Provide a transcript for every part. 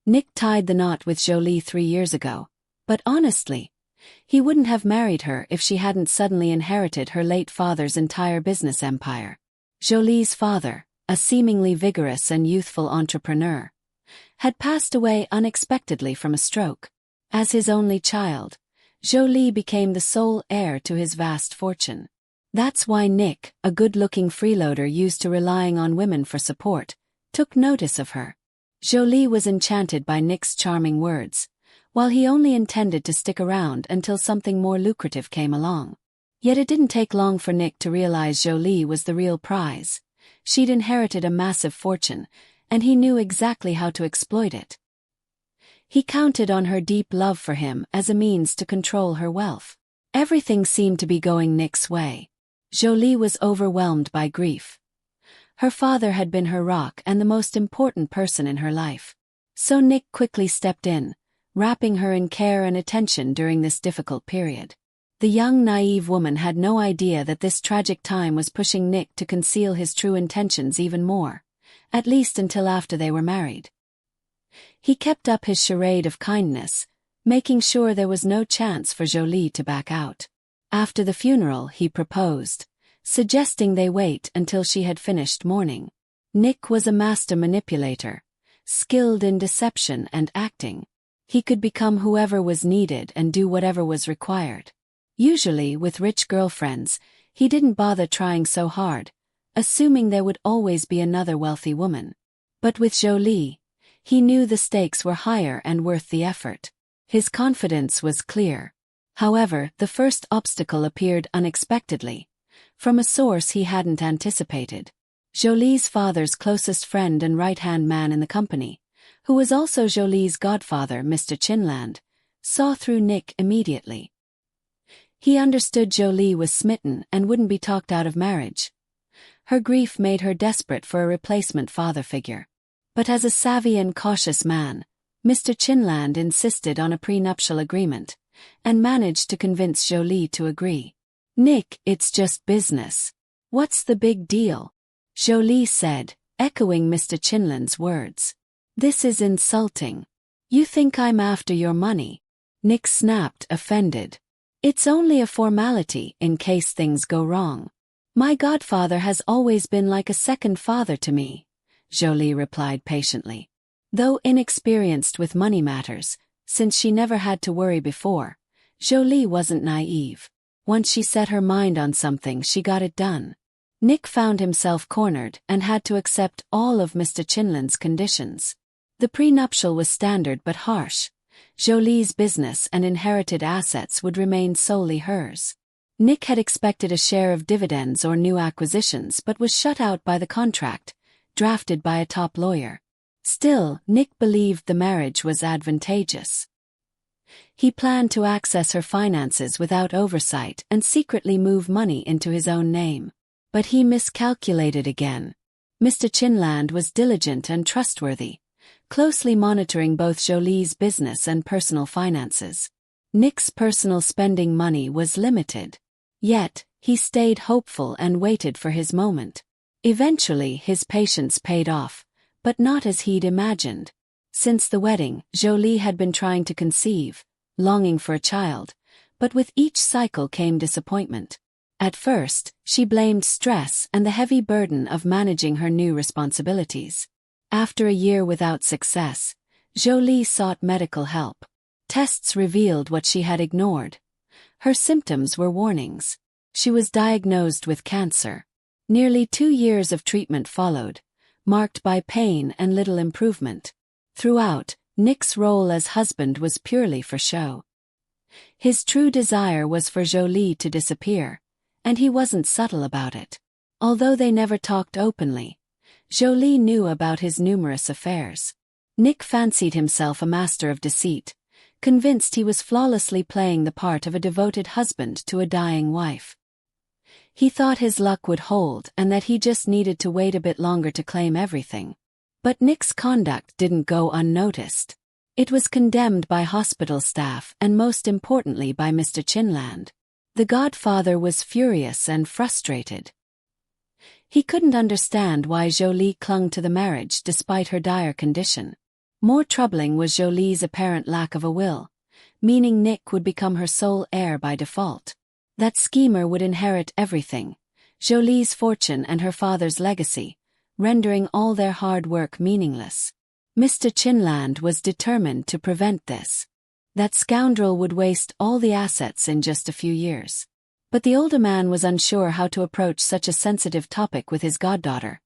Nick tied the knot with Jolie 3 years ago, but honestly, he wouldn't have married her if she hadn't suddenly inherited her late father's entire business empire. Jolie's father, a seemingly vigorous and youthful entrepreneur, had passed away unexpectedly from a stroke. As his only child, Jolie became the sole heir to his vast fortune. That's why Nick, a good-looking freeloader used to relying on women for support, took notice of her. Jolie was enchanted by Nick's charming words, while he only intended to stick around until something more lucrative came along. Yet it didn't take long for Nick to realize Jolie was the real prize. She'd inherited a massive fortune, and he knew exactly how to exploit it. He counted on her deep love for him as a means to control her wealth. Everything seemed to be going Nick's way. Jolie was overwhelmed by grief. Her father had been her rock and the most important person in her life. So Nick quickly stepped in, wrapping her in care and attention during this difficult period. The young, naive woman had no idea that this tragic time was pushing Nick to conceal his true intentions even more, at least until after they were married. He kept up his charade of kindness, making sure there was no chance for Jolie to back out. After the funeral, he proposed, suggesting they wait until she had finished mourning. Nick was a master manipulator, skilled in deception and acting. He could become whoever was needed and do whatever was required. Usually, with rich girlfriends, he didn't bother trying so hard, assuming there would always be another wealthy woman. But with Jolie, he knew the stakes were higher and worth the effort. His confidence was clear. However, the first obstacle appeared unexpectedly, from a source he hadn't anticipated. Jolie's father's closest friend and right-hand man in the company, who was also Jolie's godfather, Mr. Chinland, saw through Nick immediately. He understood Jolie was smitten and wouldn't be talked out of marriage. Her grief made her desperate for a replacement father figure. But as a savvy and cautious man, Mr. Chinland insisted on a prenuptial agreement, and managed to convince Jolie to agree. "Nick, it's just business. What's the big deal?" Jolie said, echoing Mr. Chinland's words. "This is insulting. You think I'm after your money?" Nick snapped, offended. "It's only a formality in case things go wrong. My godfather has always been like a second father to me," Jolie replied patiently. Though inexperienced with money matters, since she never had to worry before, Jolie wasn't naive. Once she set her mind on something, she got it done. Nick found himself cornered and had to accept all of Mr. Chinland's conditions. The prenuptial was standard but harsh. Jolie's business and inherited assets would remain solely hers. Nick had expected a share of dividends or new acquisitions but was shut out by the contract, drafted by a top lawyer. Still, Nick believed the marriage was advantageous. He planned to access her finances without oversight and secretly move money into his own name. But he miscalculated again. Mr. Chinland was diligent and trustworthy, closely monitoring both Jolie's business and personal finances. Nick's personal spending money was limited. Yet, he stayed hopeful and waited for his moment. Eventually, his patience paid off, but not as he'd imagined. Since the wedding, Jolie had been trying to conceive, longing for a child, but with each cycle came disappointment. At first, she blamed stress and the heavy burden of managing her new responsibilities. After a year without success, Jolie sought medical help. Tests revealed what she had ignored. Her symptoms were warnings. She was diagnosed with cancer. Nearly 2 years of treatment followed, marked by pain and little improvement. Throughout, Nick's role as husband was purely for show. His true desire was for Jolie to disappear, and he wasn't subtle about it. Although they never talked openly, Jolie knew about his numerous affairs. Nick fancied himself a master of deceit, convinced he was flawlessly playing the part of a devoted husband to a dying wife. He thought his luck would hold and that he just needed to wait a bit longer to claim everything. But Nick's conduct didn't go unnoticed. It was condemned by hospital staff and most importantly by Mr. Chinland. The godfather was furious and frustrated. He couldn't understand why Jolie clung to the marriage despite her dire condition. More troubling was Jolie's apparent lack of a will, meaning Nick would become her sole heir by default. That schemer would inherit everything, Jolie's fortune and her father's legacy, rendering all their hard work meaningless. Mr. Chinland was determined to prevent this. That scoundrel would waste all the assets in just a few years. But the older man was unsure how to approach such a sensitive topic with his goddaughter,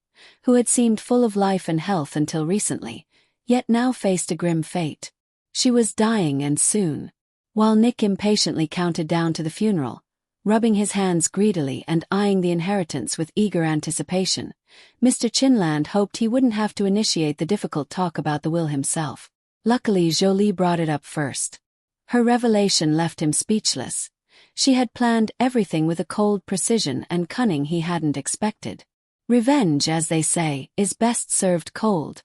who had seemed full of life and health until recently, yet now faced a grim fate. She was dying and soon. While Nick impatiently counted down to the funeral, rubbing his hands greedily and eyeing the inheritance with eager anticipation, Mr. Chinland hoped he wouldn't have to initiate the difficult talk about the will himself. Luckily, Jolie brought it up first. Her revelation left him speechless. She had planned everything with a cold precision and cunning he hadn't expected. Revenge, as they say, is best served cold,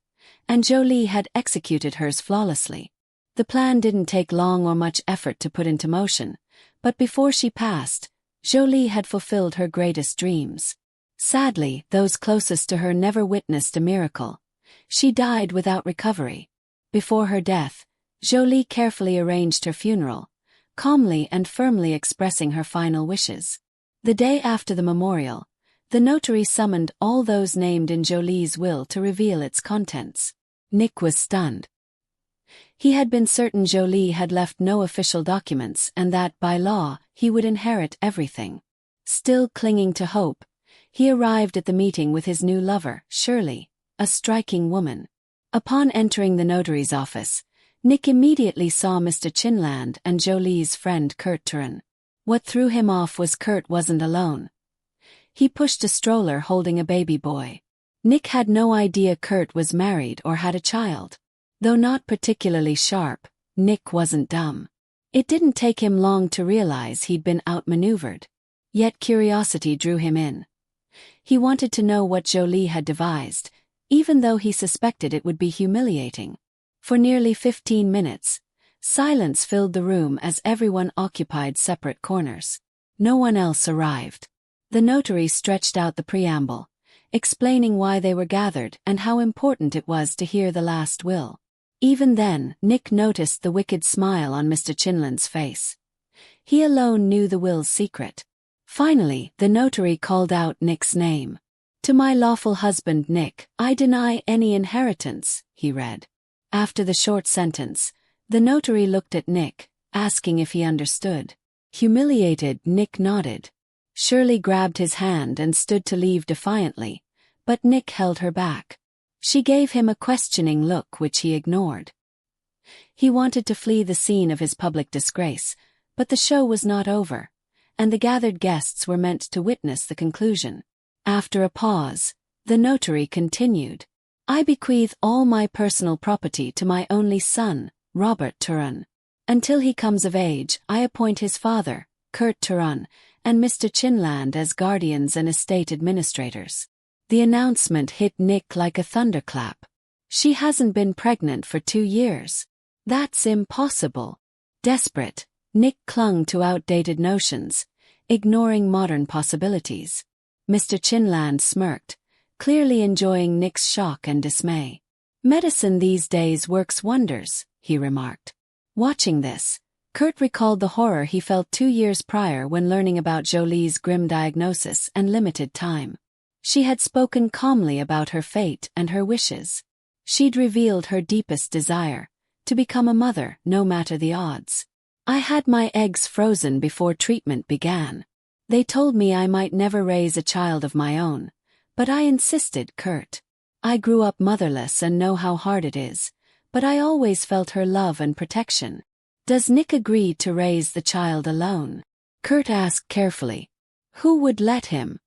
and Jolie had executed hers flawlessly. The plan didn't take long or much effort to put into motion, but before she passed, Jolie had fulfilled her greatest dreams. Sadly, those closest to her never witnessed a miracle. She died without recovery. Before her death, Jolie carefully arranged her funeral, calmly and firmly expressing her final wishes. The day after the memorial, the notary summoned all those named in Jolie's will to reveal its contents. Nick was stunned. He had been certain Jolie had left no official documents and that, by law, he would inherit everything. Still clinging to hope, he arrived at the meeting with his new lover, Shirley, a striking woman. Upon entering the notary's office, Nick immediately saw Mr. Chinland and Jolie's friend Kurt Turan. What threw him off was Kurt wasn't alone. He pushed a stroller holding a baby boy. Nick had no idea Kurt was married or had a child. Though not particularly sharp, Nick wasn't dumb. It didn't take him long to realize he'd been outmaneuvered. Yet curiosity drew him in. He wanted to know what Jolie had devised, even though he suspected it would be humiliating. For nearly 15 minutes, silence filled the room as everyone occupied separate corners. No one else arrived. The notary stretched out the preamble, explaining why they were gathered and how important it was to hear the last will. Even then, Nick noticed the wicked smile on Mr. Chinland's face. He alone knew the will's secret. Finally, the notary called out Nick's name. "To my lawful husband Nick, I deny any inheritance," he read. After the short sentence, the notary looked at Nick, asking if he understood. Humiliated, Nick nodded. Shirley grabbed his hand and stood to leave defiantly, but Nick held her back. She gave him a questioning look which he ignored. He wanted to flee the scene of his public disgrace, but the show was not over, and the gathered guests were meant to witness the conclusion. After a pause, the notary continued. "I bequeath all my personal property to my only son, Robert Turan. Until he comes of age, I appoint his father, Kurt Turan, and Mr. Chinland as guardians and estate administrators." The announcement hit Nick like a thunderclap. "She hasn't been pregnant for 2 years. That's impossible." Desperate, Nick clung to outdated notions, ignoring modern possibilities. Mr. Chinland smirked, clearly enjoying Nick's shock and dismay. "Medicine these days works wonders," he remarked. Watching this, Kurt recalled the horror he felt 2 years prior when learning about Jolie's grim diagnosis and limited time. She had spoken calmly about her fate and her wishes. She'd revealed her deepest desire, to become a mother no matter the odds. "I had my eggs frozen before treatment began. They told me I might never raise a child of my own, but I insisted, Kurt. I grew up motherless and know how hard it is, but I always felt her love and protection." "Does Nick agree to raise the child alone?" Kurt asked carefully. "Who would let him?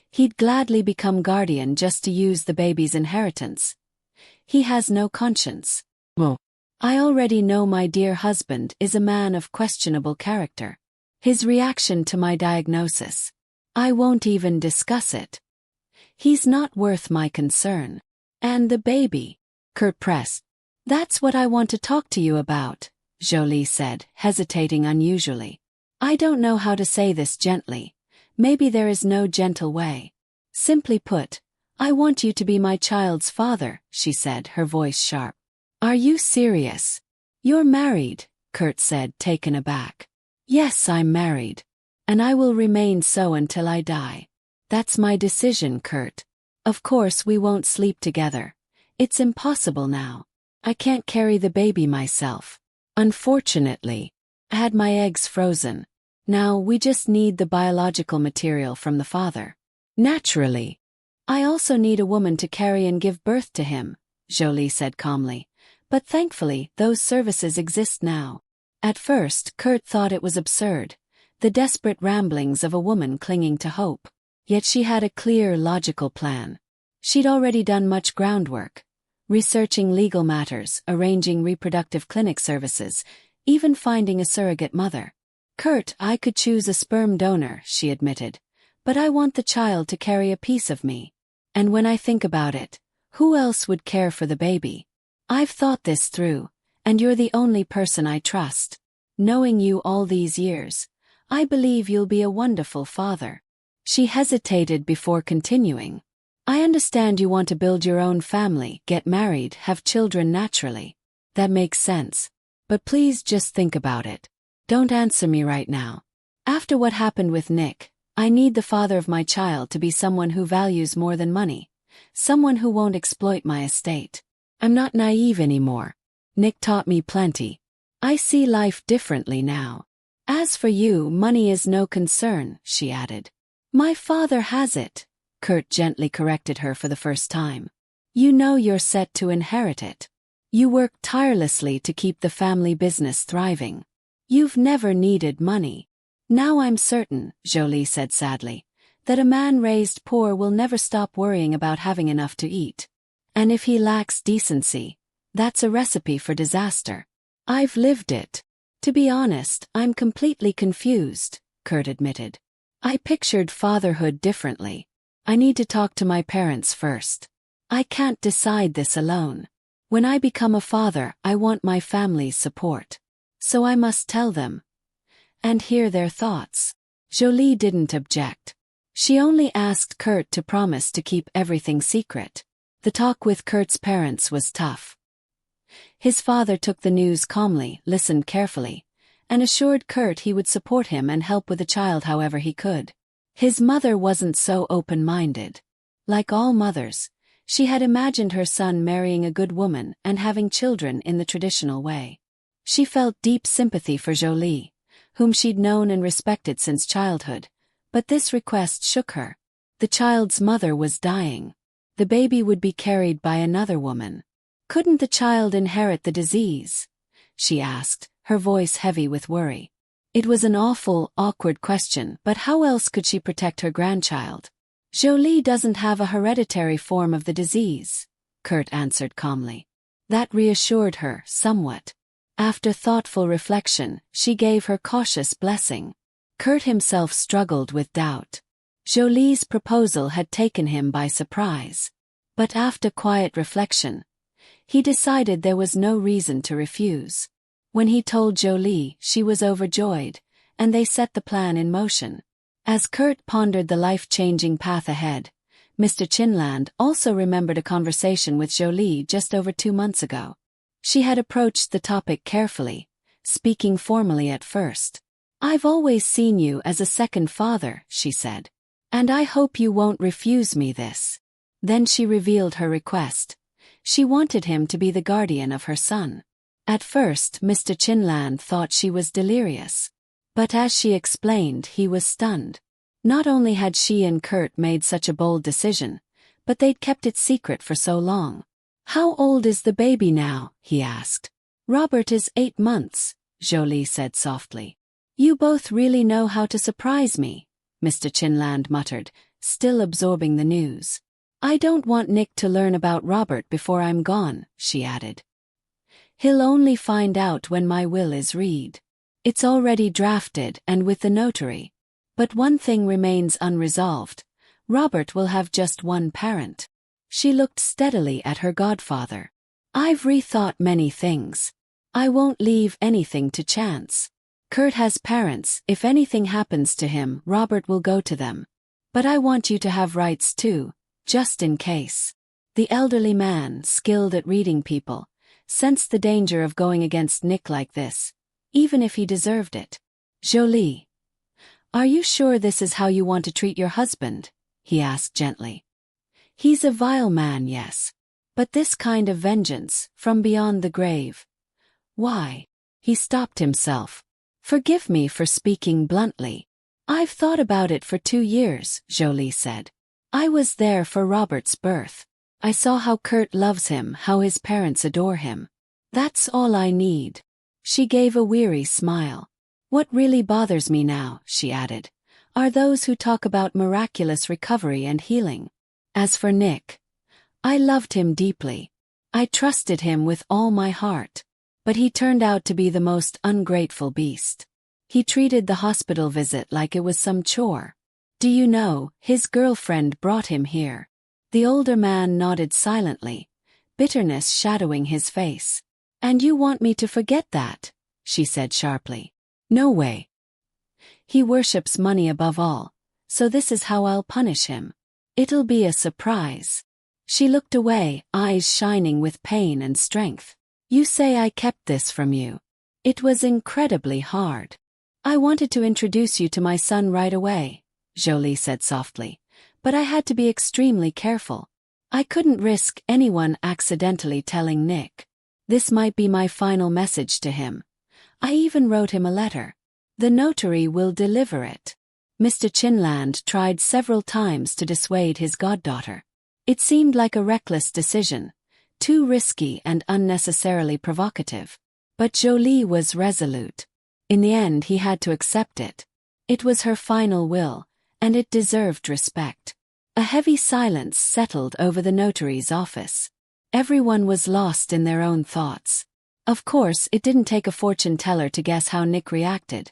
He'd gladly become guardian just to use the baby's inheritance. He has no conscience." "Well, I already know my dear husband is a man of questionable character. His reaction to my diagnosis. I won't even discuss it. He's not worth my concern." "And the baby?" Kurt pressed. "That's what I want to talk to you about," Jolie said, hesitating unusually. "I don't know how to say this gently. Maybe there is no gentle way. Simply put, I want you to be my child's father," she said, her voice sharp. Are you serious? You're married, Kurt said, taken aback. Yes, I'm married. And I will remain so until I die. That's my decision, Kurt. Of course we won't sleep together. It's impossible now. I can't carry the baby myself. Unfortunately, I had my eggs frozen. Now we just need the biological material from the father. Naturally. I also need a woman to carry and give birth to him, Jolie said calmly. But thankfully, those services exist now. At first, Kurt thought it was absurd, the desperate ramblings of a woman clinging to hope. Yet she had a clear, logical plan. She'd already done much groundwork, researching legal matters, arranging reproductive clinic services, even finding a surrogate mother. Kurt, I could choose a sperm donor, she admitted, but I want the child to carry a piece of me. And when I think about it, who else would care for the baby? I've thought this through, and you're the only person I trust. Knowing you all these years, I believe you'll be a wonderful father. She hesitated before continuing. I understand you want to build your own family, get married, have children naturally. That makes sense. But please just think about it. Don't answer me right now. After what happened with Nick, I need the father of my child to be someone who values more than money. Someone who won't exploit my estate. I'm not naive anymore. Nick taught me plenty. I see life differently now. As for you, money is no concern, she added. My father has it, Kurt gently corrected her for the first time. You know you're set to inherit it. You worked tirelessly to keep the family business thriving. You've never needed money. Now I'm certain, Jolie said sadly, that a man raised poor will never stop worrying about having enough to eat. And if he lacks decency, that's a recipe for disaster. I've lived it. To be honest, I'm completely confused, Kurt admitted. I pictured fatherhood differently. I need to talk to my parents first. I can't decide this alone. When I become a father, I want my family's support. So I must tell them. And hear their thoughts. Jolie didn't object. She only asked Kurt to promise to keep everything secret. The talk with Kurt's parents was tough. His father took the news calmly, listened carefully, and assured Kurt he would support him and help with the child however he could. His mother wasn't so open-minded. Like all mothers, she had imagined her son marrying a good woman and having children in the traditional way. She felt deep sympathy for Jolie, whom she'd known and respected since childhood, but this request shook her. The child's mother was dying. The baby would be carried by another woman. Couldn't the child inherit the disease? She asked, her voice heavy with worry. It was an awful, awkward question, but how else could she protect her grandchild? Jolie doesn't have a hereditary form of the disease, Kurt answered calmly. That reassured her somewhat. After thoughtful reflection, she gave her cautious blessing. Kurt himself struggled with doubt. Jolie's proposal had taken him by surprise. But after quiet reflection, he decided there was no reason to refuse. When he told Jolie, she was overjoyed, and they set the plan in motion. As Kurt pondered the life-changing path ahead, Mr. Chinland also remembered a conversation with Jolie just over 2 months ago. She had approached the topic carefully, speaking formally at first. I've always seen you as a second father, she said. And I hope you won't refuse me this. Then she revealed her request. She wanted him to be the guardian of her son. At first, Mr. Chinland thought she was delirious. But as she explained, he was stunned. Not only had she and Kurt made such a bold decision, but they'd kept it secret for so long. How old is the baby now? He asked. Robert is 8 months, Jolie said softly. You both really know how to surprise me, Mr. Chinland muttered, still absorbing the news. I don't want Nick to learn about Robert before I'm gone, she added. He'll only find out when my will is read. It's already drafted and with the notary. But one thing remains unresolved. Robert will have just one parent. She looked steadily at her godfather. I've rethought many things. I won't leave anything to chance. Kurt has parents. If anything happens to him, Robert will go to them. But I want you to have rights too, just in case. The elderly man, skilled at reading people, sensed the danger of going against Nick like this, even if he deserved it. "Jolie, are you sure this is how you want to treat your husband?" he asked gently. "He's a vile man, yes. But this kind of vengeance, from beyond the grave. Why?" He stopped himself. "Forgive me for speaking bluntly. I've thought about it for 2 years," Jolie said. "I was there for Robert's birth. I saw how Kurt loves him, how his parents adore him. That's all I need." She gave a weary smile. "What really bothers me now," she added, "are those who talk about miraculous recovery and healing. As for Nick, I loved him deeply. I trusted him with all my heart. But he turned out to be the most ungrateful beast. He treated the hospital visit like it was some chore. Do you know, his girlfriend brought him here." The older man nodded silently, bitterness shadowing his face. "And you want me to forget that?" she said sharply. "No way. He worships money above all, so this is how I'll punish him. It'll be a surprise." She looked away, eyes shining with pain and strength. "You say I kept this from you. It was incredibly hard. I wanted to introduce you to my son right away," Jolie said softly, "but I had to be extremely careful. I couldn't risk anyone accidentally telling Nick. This might be my final message to him. I even wrote him a letter. The notary will deliver it." Mr. Chinland tried several times to dissuade his goddaughter. It seemed like a reckless decision, too risky and unnecessarily provocative. But Jolie was resolute. In the end he had to accept it. It was her final will, and it deserved respect. A heavy silence settled over the notary's office. Everyone was lost in their own thoughts. Of course, it didn't take a fortune teller to guess how Nick reacted.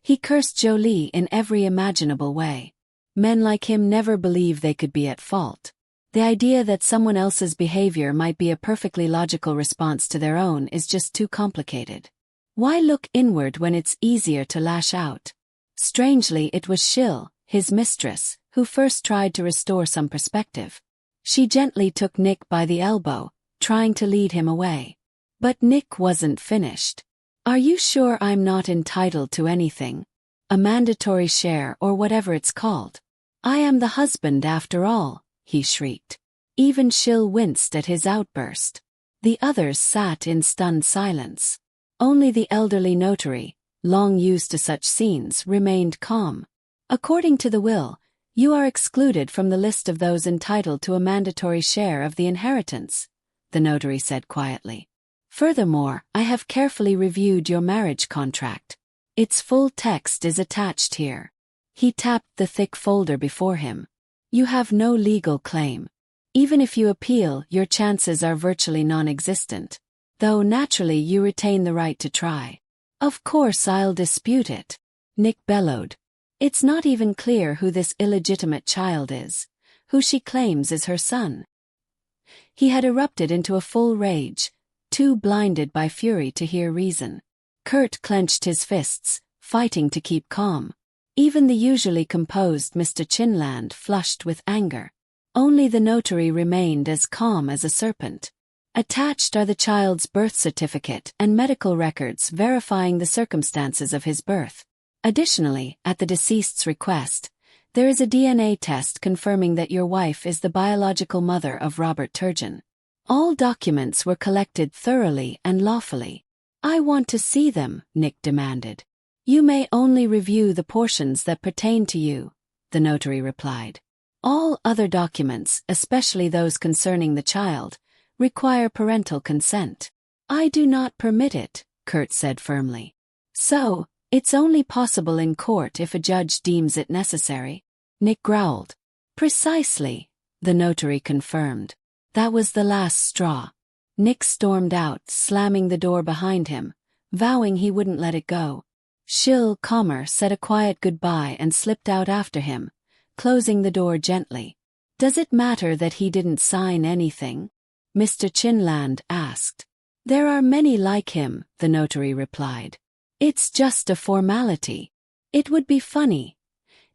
He cursed Jolie in every imaginable way. Men like him never believe they could be at fault. The idea that someone else's behavior might be a perfectly logical response to their own is just too complicated. Why look inward when it's easier to lash out? Strangely, it was Shil, his mistress, who first tried to restore some perspective. She gently took Nick by the elbow, trying to lead him away. But Nick wasn't finished. "Are you sure I'm not entitled to anything? A mandatory share or whatever it's called? I am the husband after all," he shrieked. Even Shil winced at his outburst. The others sat in stunned silence. Only the elderly notary, long used to such scenes, remained calm. "According to the will, you are excluded from the list of those entitled to a mandatory share of the inheritance," the notary said quietly. "Furthermore, I have carefully reviewed your marriage contract. Its full text is attached here." He tapped the thick folder before him. "You have no legal claim. Even if you appeal, your chances are virtually non-existent. Though naturally you retain the right to try." "Of course I'll dispute it," Nick bellowed. "It's not even clear who this illegitimate child is, who she claims is her son." He had erupted into a full rage, too blinded by fury to hear reason. Kurt clenched his fists, fighting to keep calm. Even the usually composed Mr. Chinland flushed with anger. Only the notary remained as calm as a serpent. "Attached are the child's birth certificate and medical records verifying the circumstances of his birth. Additionally, at the deceased's request, there is a DNA test confirming that your wife is the biological mother of Robert Turgeon. All documents were collected thoroughly and lawfully." "I want to see them," Nick demanded. "You may only review the portions that pertain to you," the notary replied. "All other documents, especially those concerning the child, require parental consent." "I do not permit it," Kurt said firmly. "So, it's only possible in court if a judge deems it necessary?" Nick growled. "Precisely," the notary confirmed. That was the last straw. Nick stormed out, slamming the door behind him, vowing he wouldn't let it go. Shil, calmer, said a quiet goodbye and slipped out after him, closing the door gently. "Does it matter that he didn't sign anything?" Mr. Chinland asked. "There are many like him," the notary replied. "It's just a formality. It would be funny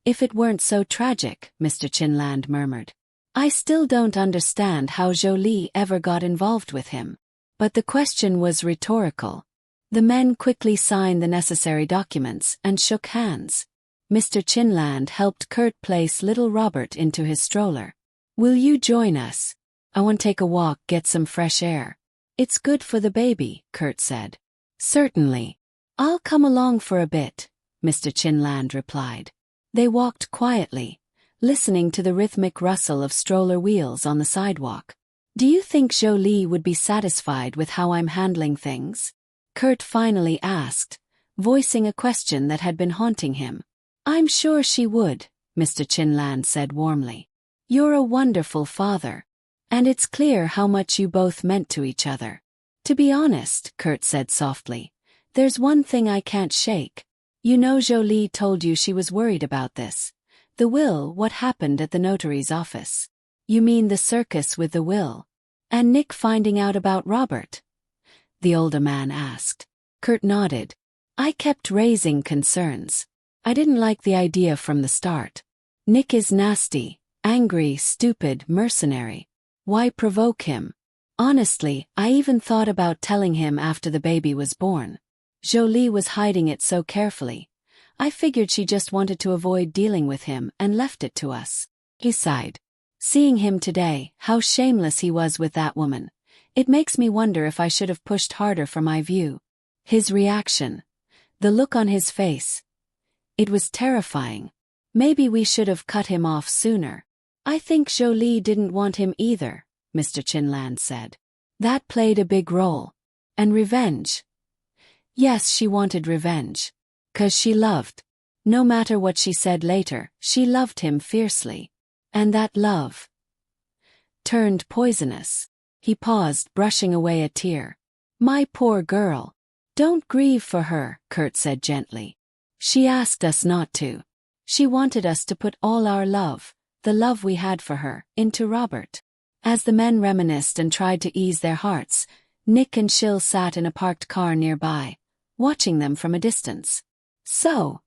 if it weren't so tragic," Mr. Chinland murmured. "I still don't understand how Jolie ever got involved with him. But the question was rhetorical. The men quickly signed the necessary documents and shook hands. Mr. Chinland helped Kurt place little Robert into his stroller. "Will you join us? I want to take a walk, get some fresh air." "It's good for the baby," Kurt said. "Certainly. I'll come along for a bit," Mr. Chinland replied. They walked quietly, listening to the rhythmic rustle of stroller wheels on the sidewalk. "Do you think Jolie would be satisfied with how I'm handling things?" Kurt finally asked, voicing a question that had been haunting him. "I'm sure she would," Mr. Chinland said warmly. "You're a wonderful father. And it's clear how much you both meant to each other." "To be honest," Kurt said softly, "there's one thing I can't shake. You know Jolie told you she was worried about this. The will, what happened at the notary's office." "You mean the circus with the will? And Nick finding out about Robert?" the older man asked. Kurt nodded. "I kept raising concerns. I didn't like the idea from the start. Nick is nasty, angry, stupid, mercenary. Why provoke him? Honestly, I even thought about telling him after the baby was born. Jolie was hiding it so carefully. I figured she just wanted to avoid dealing with him and left it to us." He sighed. "Seeing him today, how shameless he was with that woman. It makes me wonder if I should have pushed harder for my view." His reaction. The look on his face. It was terrifying. "Maybe we should have cut him off sooner." "I think Jolie didn't want him either," Mr. Chinland said. "That played a big role. And revenge." "Yes, she wanted revenge. 'Cause she loved. No matter what she said later, she loved him fiercely. And that love turned poisonous." He paused, brushing away a tear. "My poor girl. Don't grieve for her," Kurt said gently. "She asked us not to. She wanted us to put all our love, the love we had for her, into Robert." As the men reminisced and tried to ease their hearts, Nick and Shill sat in a parked car nearby, watching them from a distance. "So,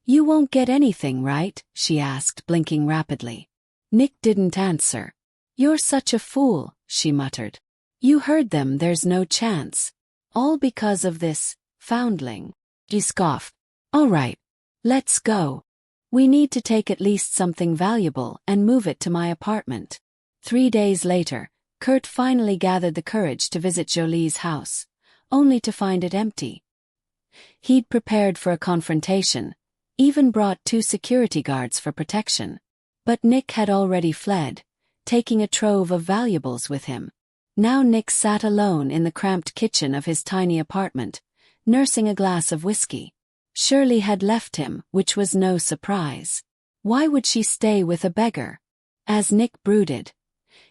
you won't get anything, right?" she asked, blinking rapidly. Nick didn't answer. "You're such a fool," she muttered. "You heard them, there's no chance. All because of this foundling." He scoffed. "All right. Let's go. We need to take at least something valuable and move it to my apartment." 3 days later, Kurt finally gathered the courage to visit Jolie's house, only to find it empty. He'd prepared for a confrontation, even brought 2 security guards for protection. But Nick had already fled, taking a trove of valuables with him. Now Nick sat alone in the cramped kitchen of his tiny apartment, nursing a glass of whiskey. Shirley had left him, which was no surprise. Why would she stay with a beggar? As Nick brooded,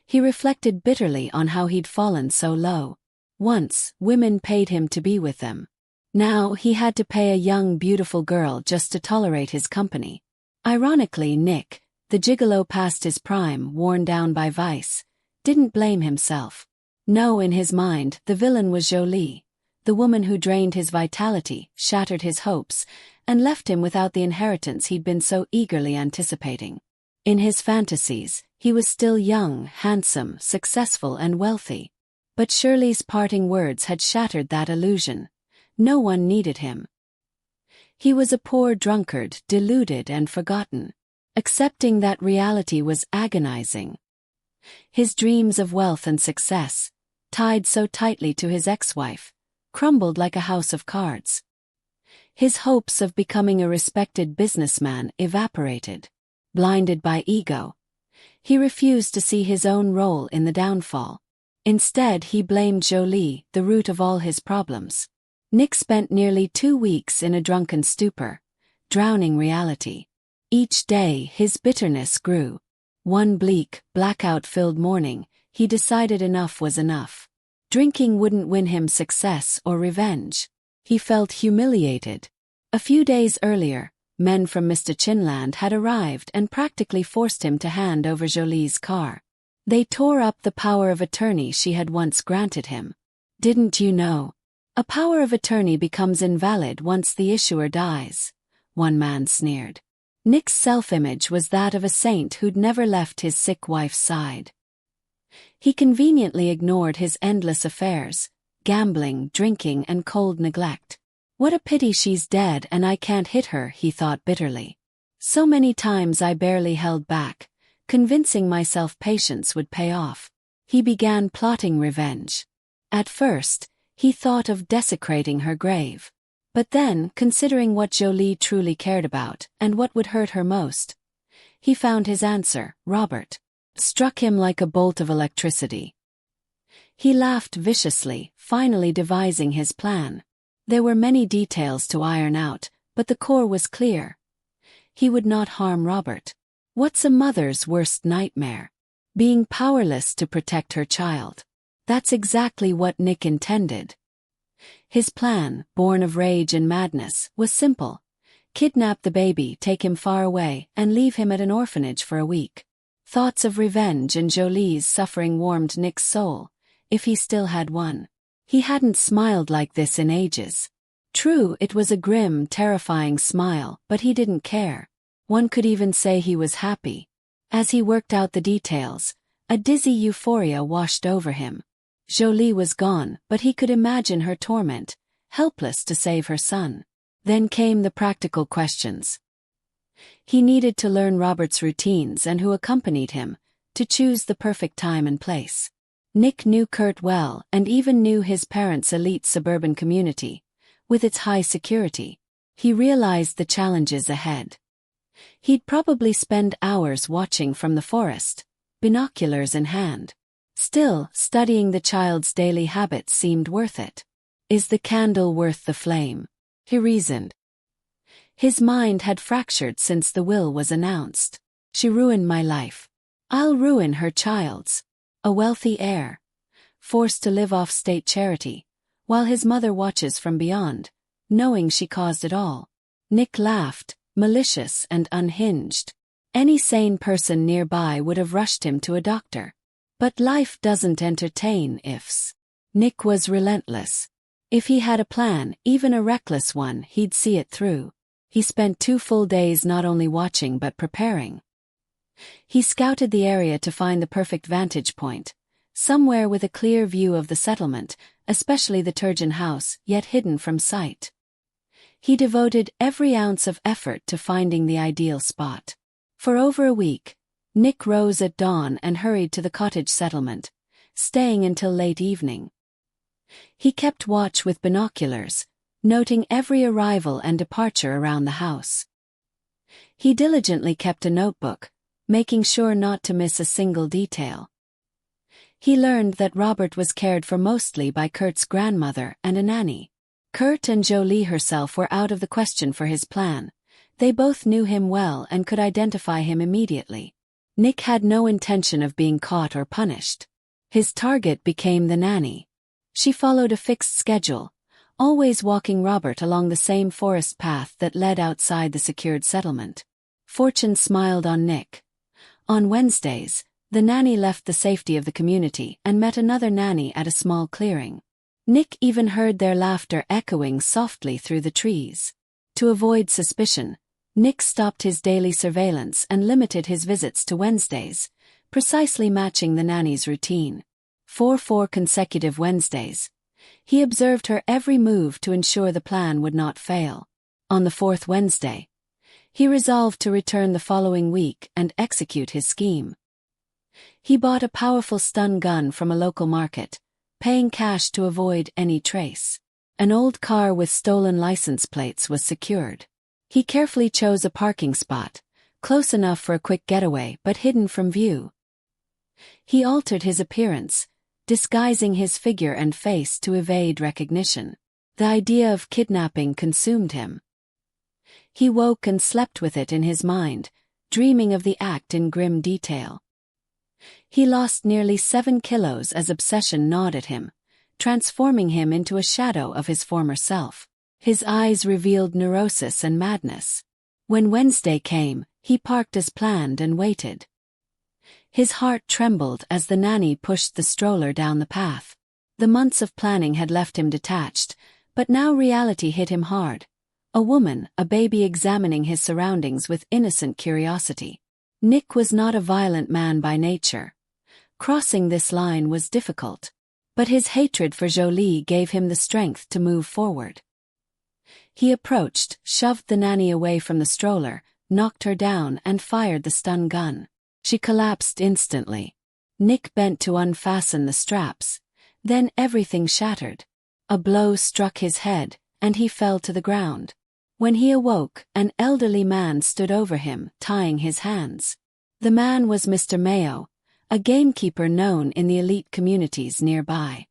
he reflected bitterly on how he'd fallen so low. Once, women paid him to be with them. Now he had to pay a young, beautiful girl just to tolerate his company. Ironically, Nick, the gigolo past his prime, worn down by vice, didn't blame himself. No, in his mind, the villain was Jolie, the woman who drained his vitality, shattered his hopes, and left him without the inheritance he'd been so eagerly anticipating. In his fantasies, he was still young, handsome, successful, and wealthy. But Shirley's parting words had shattered that illusion. No one needed him. He was a poor drunkard, deluded and forgotten. Accepting that reality was agonizing. His dreams of wealth and success, tied so tightly to his ex-wife, crumbled like a house of cards. His hopes of becoming a respected businessman evaporated. Blinded by ego, he refused to see his own role in the downfall. Instead, he blamed Jolie, the root of all his problems. Nick spent nearly 2 weeks in a drunken stupor, drowning reality. Each day, his bitterness grew. One bleak, blackout-filled morning, he decided enough was enough. Drinking wouldn't win him success or revenge. He felt humiliated. A few days earlier, men from Mr. Chinland had arrived and practically forced him to hand over Jolie's car. They tore up the power of attorney she had once granted him. "Didn't you know? A power of attorney becomes invalid once the issuer dies," one man sneered. Nick's self-image was that of a saint who'd never left his sick wife's side. He conveniently ignored his endless affairs, gambling, drinking, and cold neglect. What a pity she's dead and I can't hit her, he thought bitterly. So many times I barely held back, convincing myself patience would pay off. He began plotting revenge. At first, he thought of desecrating her grave. But then, considering what Jolie truly cared about, and what would hurt her most, he found his answer. Robert struck him like a bolt of electricity. He laughed viciously, finally devising his plan. There were many details to iron out, but the core was clear. He would not harm Robert. What's a mother's worst nightmare? Being powerless to protect her child. That's exactly what Nick intended. His plan, born of rage and madness, was simple. Kidnap the baby, take him far away, and leave him at an orphanage for a week. Thoughts of revenge and Jolie's suffering warmed Nick's soul, if he still had one. He hadn't smiled like this in ages. True, it was a grim, terrifying smile, but he didn't care. One could even say he was happy. As he worked out the details, a dizzy euphoria washed over him. Jolie was gone, but he could imagine her torment, helpless to save her son. Then came the practical questions. He needed to learn Robert's routines and who accompanied him, to choose the perfect time and place. Nick knew Kurt well and even knew his parents' elite suburban community, with its high security. He realized the challenges ahead. He'd probably spend hours watching from the forest, binoculars in hand. Still, studying the child's daily habits seemed worth it. Is the candle worth the flame? He reasoned. His mind had fractured since the will was announced. She ruined my life. I'll ruin her child's. A wealthy heir, forced to live off state charity, while his mother watches from beyond, knowing she caused it all. Nick laughed, malicious and unhinged. Any sane person nearby would have rushed him to a doctor. But life doesn't entertain ifs. Nick was relentless. If he had a plan, even a reckless one, he'd see it through. He spent 2 full days not only watching but preparing. He scouted the area to find the perfect vantage point, somewhere with a clear view of the settlement, especially the Turgeon house, yet hidden from sight. He devoted every ounce of effort to finding the ideal spot. For over a week, Nick rose at dawn and hurried to the cottage settlement, staying until late evening. He kept watch with binoculars, noting every arrival and departure around the house. He diligently kept a notebook, making sure not to miss a single detail. He learned that Robert was cared for mostly by Kurt's grandmother and a nanny. Kurt and Jolie herself were out of the question for his plan. They both knew him well and could identify him immediately. Nick had no intention of being caught or punished. His target became the nanny. She followed a fixed schedule, always walking Robert along the same forest path that led outside the secured settlement. Fortune smiled on Nick. On Wednesdays, the nanny left the safety of the community and met another nanny at a small clearing. Nick even heard their laughter echoing softly through the trees. To avoid suspicion, Nick stopped his daily surveillance and limited his visits to Wednesdays, precisely matching the nanny's routine. For 4 consecutive Wednesdays, he observed her every move to ensure the plan would not fail. On the 4th Wednesday, he resolved to return the following week and execute his scheme. He bought a powerful stun gun from a local market, paying cash to avoid any trace. An old car with stolen license plates was secured. He carefully chose a parking spot, close enough for a quick getaway but hidden from view. He altered his appearance, disguising his figure and face to evade recognition. The idea of kidnapping consumed him. He woke and slept with it in his mind, dreaming of the act in grim detail. He lost nearly 7 kilos as obsession gnawed at him, transforming him into a shadow of his former self. His eyes revealed neurosis and madness. When Wednesday came, he parked as planned and waited. His heart trembled as the nanny pushed the stroller down the path. The months of planning had left him detached, but now reality hit him hard. A woman, a baby examining his surroundings with innocent curiosity. Nick was not a violent man by nature, Crossing this line was difficult. But his hatred for Jolie gave him the strength to move forward. He approached, shoved the nanny away from the stroller, knocked her down and fired the stun gun. She collapsed instantly. Nick bent to unfasten the straps. Then everything shattered. A blow struck his head, and he fell to the ground. When he awoke, an elderly man stood over him, tying his hands. The man was Mr. Mayo, a gamekeeper known in the elite communities nearby.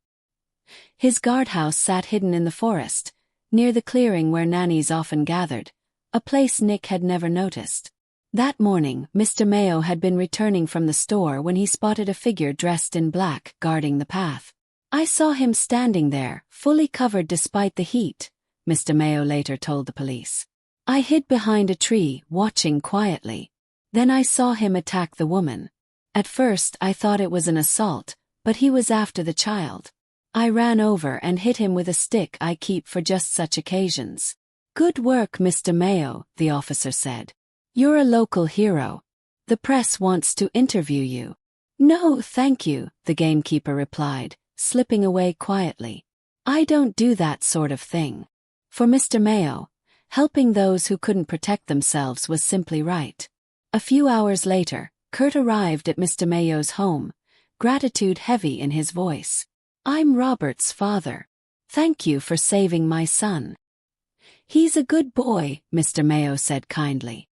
His guardhouse sat hidden in the forest, near the clearing where nannies often gathered, a place Nick had never noticed. That morning, Mr. Mayo had been returning from the store when he spotted a figure dressed in black guarding the path. "I saw him standing there, fully covered despite the heat," Mr. Mayo later told the police. "I hid behind a tree, watching quietly. Then I saw him attack the woman. At first I thought it was an assault, but he was after the child. I ran over and hit him with a stick I keep for just such occasions." "Good work, Mr. Mayo," the officer said. "You're a local hero. The press wants to interview you." "No, thank you," the gamekeeper replied, slipping away quietly. "I don't do that sort of thing." For Mr. Mayo, helping those who couldn't protect themselves was simply right. A few hours later, Kurt arrived at Mr. Mayo's home, gratitude heavy in his voice. "I'm Robert's father. Thank you for saving my son." "He's a good boy," Mr. Mayo said kindly.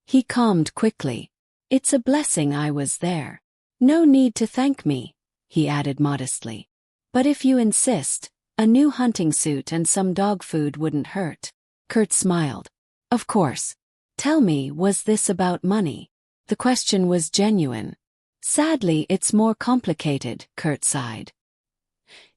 He calmed quickly. "It's a blessing I was there." "No need to thank me," he added modestly. "But if you insist, a new hunting suit and some dog food wouldn't hurt." Kurt smiled. "Of course. Tell me, was this about money?" The question was genuine. "Sadly, it's more complicated," Kurt sighed.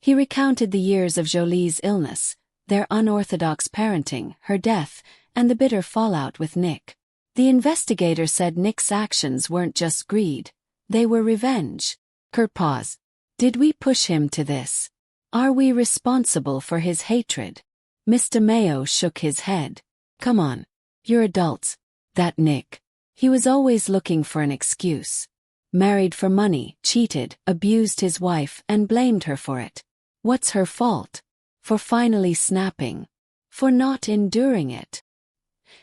He recounted the years of Jolie's illness, their unorthodox parenting, her death, and the bitter fallout with Nick. The investigator said Nick's actions weren't just greed, they were revenge. Kurt paused. "Did we push him to this? Are we responsible for his hatred?" Mr. Mayo shook his head. "Come on. You're adults. That Nick. He was always looking for an excuse. Married for money, cheated, abused his wife, and blamed her for it. What's her fault? For finally snapping. For not enduring it."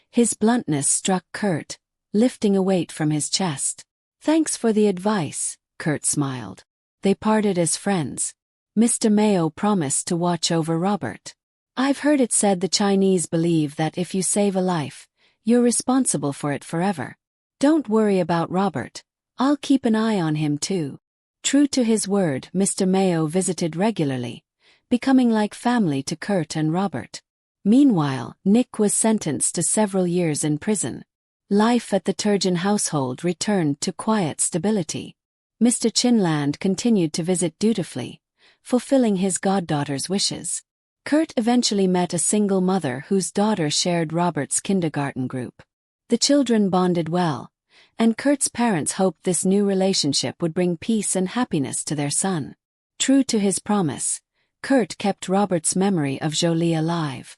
His bluntness struck Kurt, lifting a weight from his chest. "Thanks for the advice," Kurt smiled. They parted as friends. Mr. Mayo promised to watch over Robert. "I've heard it said the Chinese believe that if you save a life, you're responsible for it forever. Don't worry about Robert. I'll keep an eye on him too." True to his word, Mr. Mayo visited regularly, becoming like family to Kurt and Robert. Meanwhile, Nick was sentenced to several years in prison. Life at the Turgeon household returned to quiet stability. Mr. Chinland continued to visit dutifully, fulfilling his goddaughter's wishes. Kurt eventually met a single mother whose daughter shared Robert's kindergarten group. The children bonded well, and Kurt's parents hoped this new relationship would bring peace and happiness to their son. True to his promise, Kurt kept Robert's memory of Jolie alive.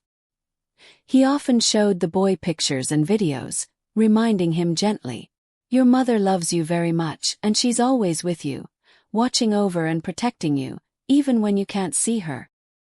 He often showed the boy pictures and videos, reminding him gently, "Your mother loves you very much and she's always with you, watching over and protecting you, even when you can't see her."